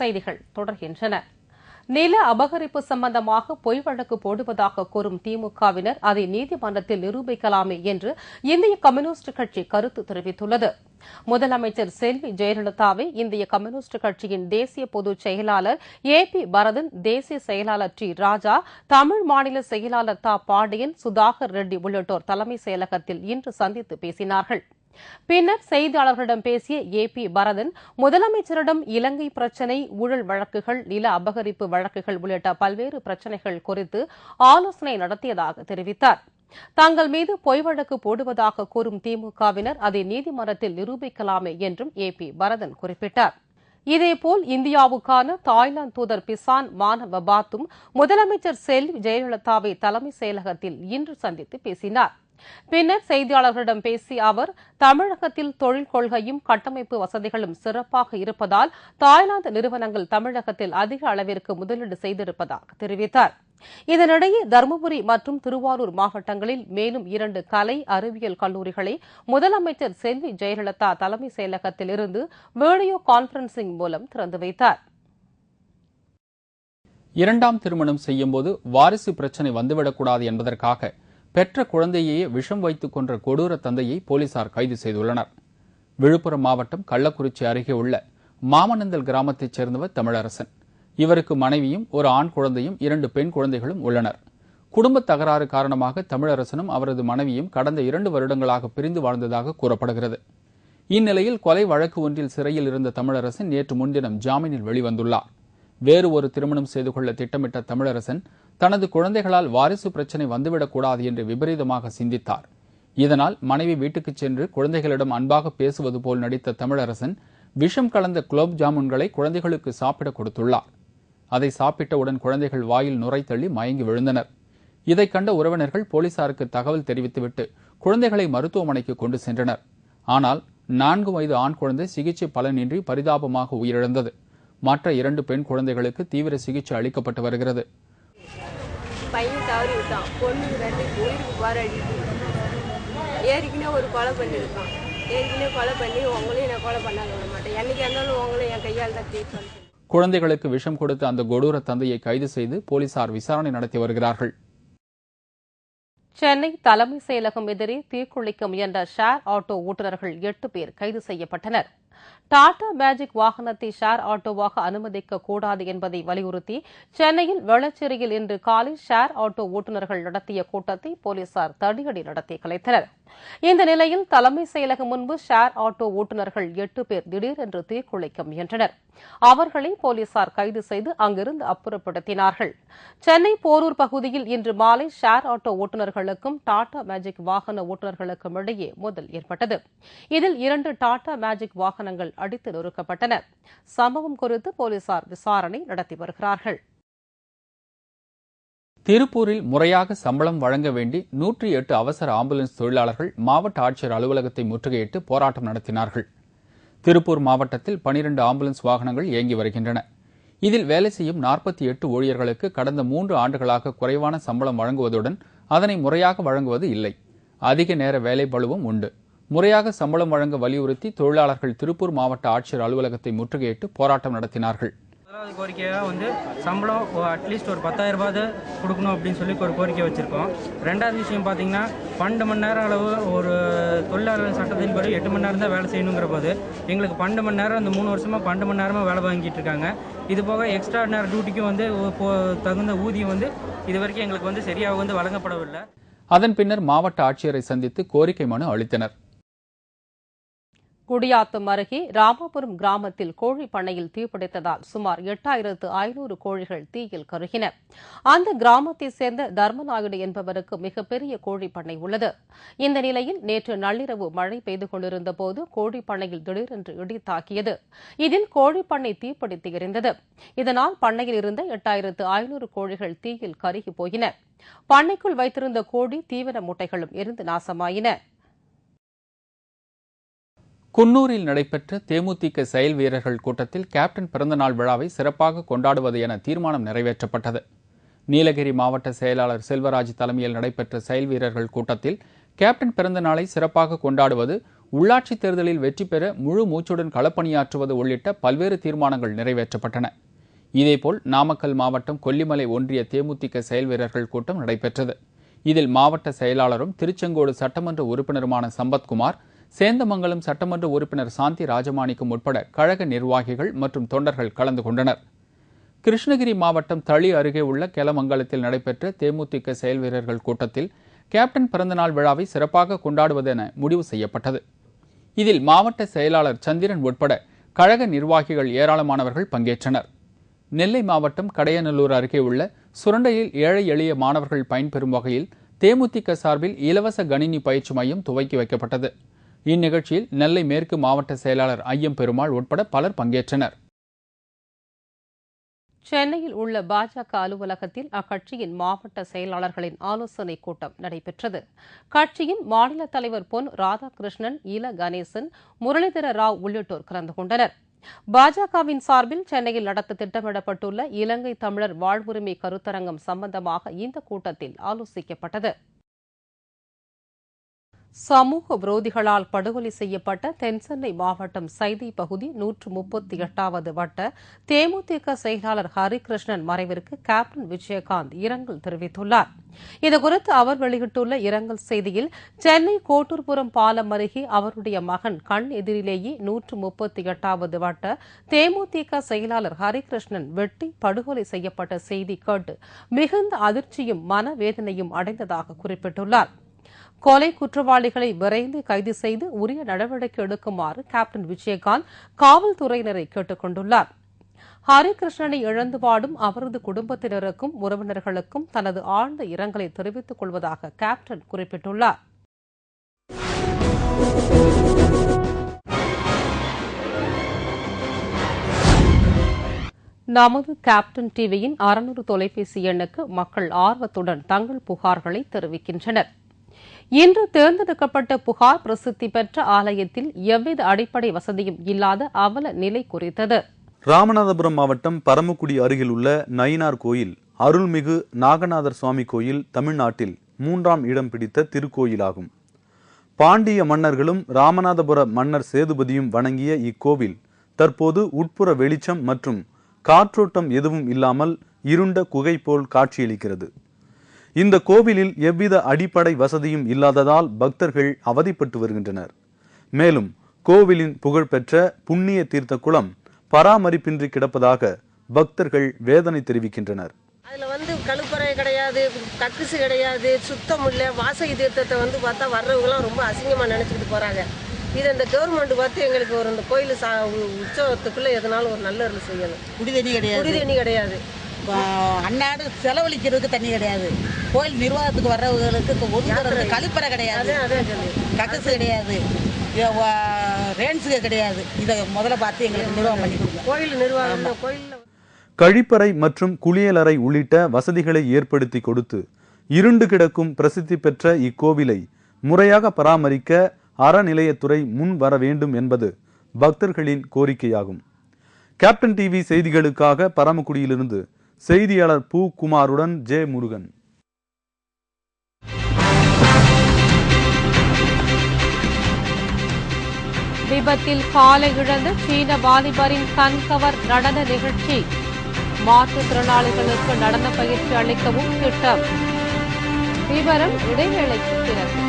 செய்திகள் தொடர்கின்றன. நில அபகரிப்பு சம்பந்தமாக பொய் வழக்கு போடுவதாக கூறும் திமுகவினர் அதை நீதிமன்றத்தில் நிரூபிக்கலாமே என்று இந்திய கம்யூனிஸ்ட் கட்சி கருத்து தெரிவித்துள்ளது. முதலமைச்சர் செல்வி ஜெயலலிதாவை இந்திய கம்யூனிஸ்ட் கட்சியின் தேசிய பொதுச் செயலாளர் ஏபி பரதன், தேசிய செயலாளர் டி ராஜா, தமிழ் மாநில செயலாளர் தா பாண்டியன், சுதாகர் ரெட்டி உள்ளிட்டோர் தலைமை செயலகத்தில் இன்று சந்தித்து பேசினார்கள். பின்னர் செய்தியாளர்களிடம் பேசிய ஏபி பரதன், முதலமைச்சரிடம் இலங்கை பிரச்சினை, ஊழல் வழக்குகள், நில அபகரிப்பு வழக்குகள் உள்ளிட்ட பல்வேறு பிரச்சினைகள் குறித்து ஆலோசனை நடத்தியதாக தெரிவித்தார். தங்கள் மீது பொய் வழக்கு போடுவதாக கூறும் திமுகவினர் அதை நீதிமன்றத்தில் நிரூபிக்கலாமே என்றும் ஏபி பரதன் குறிப்பிட்டார். இதேபோல் இந்தியாவுக்கான தாய்லாந்து தூதர் பிசான் மானவபாத்தும் முதலமைச்சர் செல்வி ஜெயலலிதாவை தலைமை செயலகத்தில் இன்று சந்தித்து பேசினார். பின்னர் செய்தியாளர்களிடம் பேசிய அவர், தமிழகத்தில் தொழில் கொள்கையும் கட்டமைப்பு வசதிகளும் சிறப்பாக இருப்பதால் தாய்லாந்து நிறுவனங்கள் தமிழகத்தில் அதிக அளவிற்கு முதலீடு செய்திருப்பதாக தெரிவித்தார். இதனிடையே தருமபுரி மற்றும் திருவாரூர் மாவட்டங்களில் மேலும் 2 கலை அறிவியல் கல்லூரிகளை முதலமைச்சர் செல்வி ஜெயலலிதா தலைமை செயலகத்தில் இருந்து வீடியோ கான்பரன்சிங் மூலம் திறந்து வைத்தார். இரண்டாம் திருமணம் செய்யும்போது வாரிசு பிரச்சினை வந்துவிடக்கூடாது என்பதற்காக பெற்ற குழந்தையே விஷம் வைத்துக் கொன்ற கொடூர தந்தையை போலீசார் கைது செய்துள்ளனர். விழுப்புரம் மாவட்டம் கள்ளக்குறிச்சி அருகே உள்ள மாமனந்தல் கிராமத்தைச் சேர்ந்தவர் தமிழரசன். இவருக்கு மனைவியும் ஒரு ஆண் குழந்தையும் 2 பெண் குழந்தைகளும் உள்ளனர். குடும்ப தகராறு காரணமாக தமிழரசனும் அவரது மனைவியும் கடந்த 2 வருடங்களாக பிரிந்து வாழ்ந்ததாக கூறப்படுகிறது. இந்நிலையில் கொலை வழக்கு ஒன்றில் சிறையில் இருந்த தமிழரசன் நேற்று முன்தினம் ஜாமீனில் வெளிவந்துள்ளார். வேறு ஒரு திருமணம் செய்து கொள்ள திட்டமிட்ட தமிழரசன் தனது குழந்தைகளால் வாரிசு பிரச்சினை வந்துவிடக்கூடாது என்று விபரீதமாக சிந்தித்தார். இதனால் மனைவி வீட்டுக்கு சென்று குழந்தைகளிடம் அன்பாக பேசுவது போல் நடித்த தமிழரசன் விஷம் கலந்த குலோப் ஜாமுன்களை குழந்தைகளுக்கு சாப்பிட கொடுத்துள்ளார். அதை சாப்பிட்டவுடன் குழந்தைகள் வாயில் நுரை தள்ளி மயங்கி விழுந்தனர். இதை கண்ட உறவினர்கள் போலீசாருக்கு தகவல் தெரிவித்துவிட்டு குழந்தைகளை மருத்துவமனைக்கு கொண்டு சென்றனர். ஆனால் 4 வயது ஆண் குழந்தை சிகிச்சை பலனின்றி பரிதாபமாக உயிரிழந்தது. மற்ற 2 பெண் குழந்தைகளுக்கு தீவிர சிகிச்சை அளிக்கப்பட்டு வருகிறது. பையன் தவறி விட்டான், பொண்ணு 2 உயிருக்கு போராடிட்டு ஏற்கனவே ஒரு கொலை பண்ணியிருக்கான். ஏற்கனவே கொலை பண்ணி உங்களையும் நான் கொலை பண்ணாங்க விட மாட்டேன். என்னைக்கு இருந்தாலும் உங்களையும் என் கையால் தான் தீர்ப்பு. குழந்தைகளுக்கு விஷம் கொடுத்த அந்த கொடூர தந்தையை கைது செய்து போலீசார் விசாரணை நடத்தி வருகிறார்கள். சென்னை தலைமை செயலகம் எதிரே தீக்குளிக்க முயன்ற ஷேர் ஆட்டோ ஓட்டுநர்கள் 8 பேர் கைது செய்யப்பட்டனர். டாடா மேஜிக் வாகனத்தை ஷேர் ஆட்டோவாக அனுமதிக்க கூடாது என்பதை வலியுறுத்தி சென்னையில் வேளச்சேரியில் இன்று காலை ஷேர் ஆட்டோ ஓட்டுநர்கள் நடத்திய கூட்டத்தை போலீசார் தடியடி நடத்தி கலைத்தனர். இந்த நிலையில் தலைமை செயலகம் முன்பு ஷேர் ஆட்டோ ஓட்டுநர்கள் 8 பேர் திடீரென்று தீக்குளிக்க முயன்றனர். அவர்களை போலீசார் கைது செய்து அங்கிருந்து அப்புறப்படுத்தினார்கள். சென்னை போரூர் பகுதியில் இன்று மாலை ஷேர் ஆட்டோ ஓட்டுநர்களுக்கும் டாடா மேஜிக் வாகன ஓட்டுநர்களுக்கும் இடையே மோதல் ஏற்பட்டது. இதில் 2 டாடா மேஜிக் வாகனங்கள் அடித்து நொறுக்கப்பட்டன. சம்பவம் குறித்து போலீசார் விசாரணை நடத்தி வருகிறார்கள். திருப்பூரில் முறையாக சம்பளம் வழங்க வேண்டி 108 அவசர ஆம்புலன்ஸ் தொழிலாளர்கள் மாவட்ட ஆட்சியர் அலுவலகத்தை முற்றுகையிட்டு போராட்டம் நடத்தினார்கள். திருப்பூர் மாவட்டத்தில் 12 ஆம்புலன்ஸ் வாகனங்கள் இயங்கி வருகின்றன. இதில் வேலை செய்யும் 48 ஊழியர்களுக்கு கடந்த 3 ஆண்டுகளாக குறைவான சம்பளம் வழங்குவதுடன் அதனை முறையாக வழங்குவது இல்லை. அதிக நேர வேலை பளுவும் உண்டு. முறையாக சம்பளம் வழங்க வலியுறுத்தி தொழிலாளர்கள் திருப்பூர் மாவட்ட ஆட்சியர் அலுவலகத்தை முற்றுகையிட்டு போராட்டம் நடத்தினார்கள். கோரிக்கையாக சம்பளம் அட்லீஸ்ட் ஒரு 10,000 ரூபாய் கொடுக்கணும் அப்படின்னு சொல்லி ஒரு கோரிக்கை வச்சுருக்கோம். ரெண்டாவது விஷயம் பார்த்தீங்கன்னா 12 மணி நேரம் அளவு ஒரு தொழிலாளர் சட்டத்தின் படி 8 மணி நேரம் தான் வேலை செய்யணுங்கிற போது எங்களுக்கு 12 மணி நேரம் அந்த 3 வருஷமாக 12 மணி நேரமாக வேலை வாங்கிட்டு இருக்காங்க. இது போக எக்ஸ்ட்ரா நேரம் டியூட்டிக்கும் தகுந்த ஊதியம் இது வரைக்கும் எங்களுக்கு சரியாக வழங்கப்படவில்லை. அதன் பின்னர் மாவட்ட ஆட்சியரை சந்தித்து கோரிக்கை மனு அளித்தனர். குடியாத்தம் அருகே ராமாபுரம் கிராமத்தில் கோழி பண்ணையில் தீப்பிடித்ததால் சுமார் 8500 கோழிகள் தீயில் கருகின. அந்த கிராமத்தைச் சேர்ந்த தர்மநாயுடு என்பவருக்கு மிகப்பெரிய கோழி பண்ணை உள்ளது. இந்த நிலையில் நேற்று நள்ளிரவு மழை பெய்து கொண்டிருந்த போது கோழி பண்ணையில் திடீரென்று இடி தாக்கியது. இதில் கோழி பண்ணை தீப்பிடித்து எரிந்தது. இதனால் பண்ணையில் இருந்த 8500 கோழிகள் தீயில் கருகி போயின. பண்ணைக்குள் வைத்திருந்த கோழி தீவன மூட்டைகளும் எரிந்து நாசமாயின. குன்னூரில் நடைபெற்ற தேமுதிக செயல் வீரர்கள் கூட்டத்தில் கேப்டன் பிறந்தநாள் விழாவை சிறப்பாக கொண்டாடுவது என தீர்மானம் நிறைவேற்றப்பட்டது. நீலகிரி மாவட்ட செயலாளர் செல்வராஜ் தலைமையில் நடைபெற்ற செயல் வீரர்கள் கூட்டத்தில் கேப்டன் பிறந்த நாளை சிறப்பாக கொண்டாடுவது உள்ளாட்சித் தேர்தலில் வெற்றி பெற முழு மூச்சுடன் களப்பணியாற்றுவது உள்ளிட்ட பல்வேறு தீர்மானங்கள் நிறைவேற்றப்பட்டன. இதேபோல் நாமக்கல் மாவட்டம் கொல்லிமலை ஒன்றிய தேமுதிக செயல் வீரர்கள் கூட்டம் நடைபெற்றது. இதில் மாவட்ட செயலாளரும் திருச்செங்கோடு சட்டமன்ற உறுப்பினருமான சம்பத்குமார், சேந்தமங்கலம் சட்டமன்ற உறுப்பினர் சாந்தி ராஜமாணிக்கம் உட்பட கழக நிர்வாகிகள் மற்றும் தொண்டர்கள் கலந்து கொண்டனர். கிருஷ்ணகிரி மாவட்டம் தளி அருகே உள்ள கெலமங்கலத்தில் நடைபெற்ற தேமுதிக செயல் வீரர்கள் கூட்டத்தில் கேப்டன் பிறந்தநாள் விழாவை சிறப்பாக கொண்டாடுவதென முடிவு செய்யப்பட்டது. இதில் மாவட்ட செயலாளர் சந்திரன் உட்பட கழக நிர்வாகிகள் ஏராளமானவர்கள் பங்கேற்றனர். நெல்லை மாவட்டம் கடையநல்லூர் அருகே உள்ள சுரண்டையில் ஏழை எளிய மாணவர்கள் பயன்பெறும் வகையில் தேமுதிக சார்பில் இலவச கணினி பயிற்சி மையம் துவக்கி வைக்கப்பட்டது. இந்நிகழ்ச்சியில் நெல்லை மேற்கு மாவட்ட செயலாளர் ஐயம் பெருமாள் உட்பட பலர் பங்கேற்றனர். சென்னையில் உள்ள பாஜக அலுவலகத்தில் அக்கட்சியின் மாவட்ட செயலாளர்களின் ஆலோசனைக் கூட்டம் நடைபெற்றது. கட்சியின் மாநில தலைவர் பொன் ராதாகிருஷ்ணன், இல கணேசன், முரளிதர ராவ் உள்ளிட்டோர் கலந்து கொண்டனர். பாஜகவின் சார்பில் சென்னையில் நடத்த திட்டமிடப்பட்டுள்ள இலங்கை தமிழர் வாழ்வுரிமை கருத்தரங்கம் சம்பந்தமாக இந்த கூட்டத்தில் ஆலோசிக்கப்பட்டது. சமூக விரோதிகளால் படுகொலை செய்யப்பட்ட தென்சென்னை மாவட்டம் சைதை பகுதி 138வது வட்ட தேமுதிக செயலாளர் ஹரிகிருஷ்ணன் மறைவிற்கு கேப்டன் விஜயகாந்த் இரங்கல் தெரிவித்துள்ளார். இதுகுறித்து அவர் வெளியிட்டுள்ள இரங்கல் செய்தியில், சென்னை கோட்டூர்புரம் பாலம் அருகே அவருடைய மகன் கண் எதிரிலேயே 138வது வட்ட தேமுதிக செயலாளர் ஹரிகிருஷ்ணன் வெட்டி படுகொலை செய்யப்பட்ட செய்தி கேட்டு மிகுந்த அதிர்ச்சியும் மனவேதனையும் அடைந்ததாக குறிப்பிட்டுள்ளார். கொலை குற்றவாளிகளை விரைந்து கைது செய்து உரிய நடவடிக்கை எடுக்குமாறு கேப்டன் விஜயகாந்த் காவல்துறையினரை கேட்டுக் கொண்டுள்ளார். ஹரிகிருஷ்ணனை இழந்து வாடும் அவரது குடும்பத்தினருக்கும் உறவினர்களுக்கும் தனது ஆழ்ந்த இரங்கலை தெரிவித்துக் கொள்வதாக கேப்டன் குறிப்பிட்டுள்ளார். நமது கேப்டன் டிவியின் 600 தொலைபேசி எண்ணுக்கு மக்கள் ஆர்வத்துடன் தங்கள் புகார்களை தெரிவிக்கின்றனர். இன்று தேர்ந்தெடுக்கப்பட்ட புகார் பிரசித்தி பெற்ற ஆலயத்தில் எவ்வித அடிப்படை வசதியும் இல்லாத அவல நிலை குறித்தது. ராமநாதபுரம் மாவட்டம் பரமக்குடி அருகில் உள்ள நயினார் கோயில் அருள்மிகு நாகநாதர் சுவாமி கோயில் தமிழ்நாட்டில் 3ஆம் இடம் பிடித்த திருக்கோயிலாகும். பாண்டிய மன்னர்களும் ராமநாதபுர மன்னர் சேதுபதியும் வணங்கிய இக்கோவில் தற்போது உட்புற வெளிச்சம் மற்றும் காற்றோட்டம் எதுவும் இல்லாமல் இருண்ட குகை போல் காட்சியளிக்கிறது. இந்த கோவிலில் எவ்வித அடிப்படை வசதியும் இல்லாததால் பக்தர்கள் அவதிப்பட்டு வருகின்றனர். மேலும் கோவிலின் புகழ்பெற்ற புண்ணிய தீர்த்த குளம் பராமரிப்பின்றி கிடப்பதாக பக்தர்கள் வேதனை தெரிவிக்கின்றனர். அதுல கழுப்பறை கிடையாது, கக்குசு கிடையாது, சுத்தம் இல்லை. வாசகி தீர்த்தத்தை பார்த்தா வர்றவங்களாம் ரொம்ப அசிங்கமா நினைச்சுக்கிட்டு போறாங்க. இது இந்த கவர்மெண்ட் பார்த்து எங்களுக்கு ஒரு இந்த கோயில் உற்சவத்துக்குள்ள எதனாலும் ஒரு நல்ல செய்யணும். குடிதண்ணி கிடையாது, அன்னாடு செலவழிக்கிறதுக்கு தண்ணி கிடையாது, கோயில் நிர்வாகத்துக்கு வர்றவங்களுக்கு ஒதுக்குறது கழிப்பறை கிடையாது, கக்கசு கிடையாது, ரேன்ஸுக்கு கிடையாது. இதை முதல்ல பார்த்து எங்களுக்கு நிர்வாகம் பண்ணி கொடுங்க. கோயில் நிர்வாகம் கோயில் கழிப்பறை மற்றும் குளியலறை உள்ளிட்ட வசதிகளை ஏற்படுத்தி கொடுத்து இருண்டு கிடக்கும் பிரசித்தி பெற்ற இக்கோவிலை முறையாக பராமரிக்க அறநிலையத்துறை முன் வர வேண்டும் என்பது பக்தர்களின் கோரிக்கையாகும். கேப்டன் டிவி செய்திகளுக்காக பரமக்குடியிலிருந்து செய்தியாளர் பூ குமாருடன் ஜே முருகன். விபத்தில் காலை இழந்த சீன வாலிபரின் கண்கவர் நடன நிகழ்ச்சி. மாற்றுத்திறனாளிகளுக்கு நடன பயிற்சி அளிக்கவும் திட்டம். விவரம் இடைவேளைக்கு பிறகு.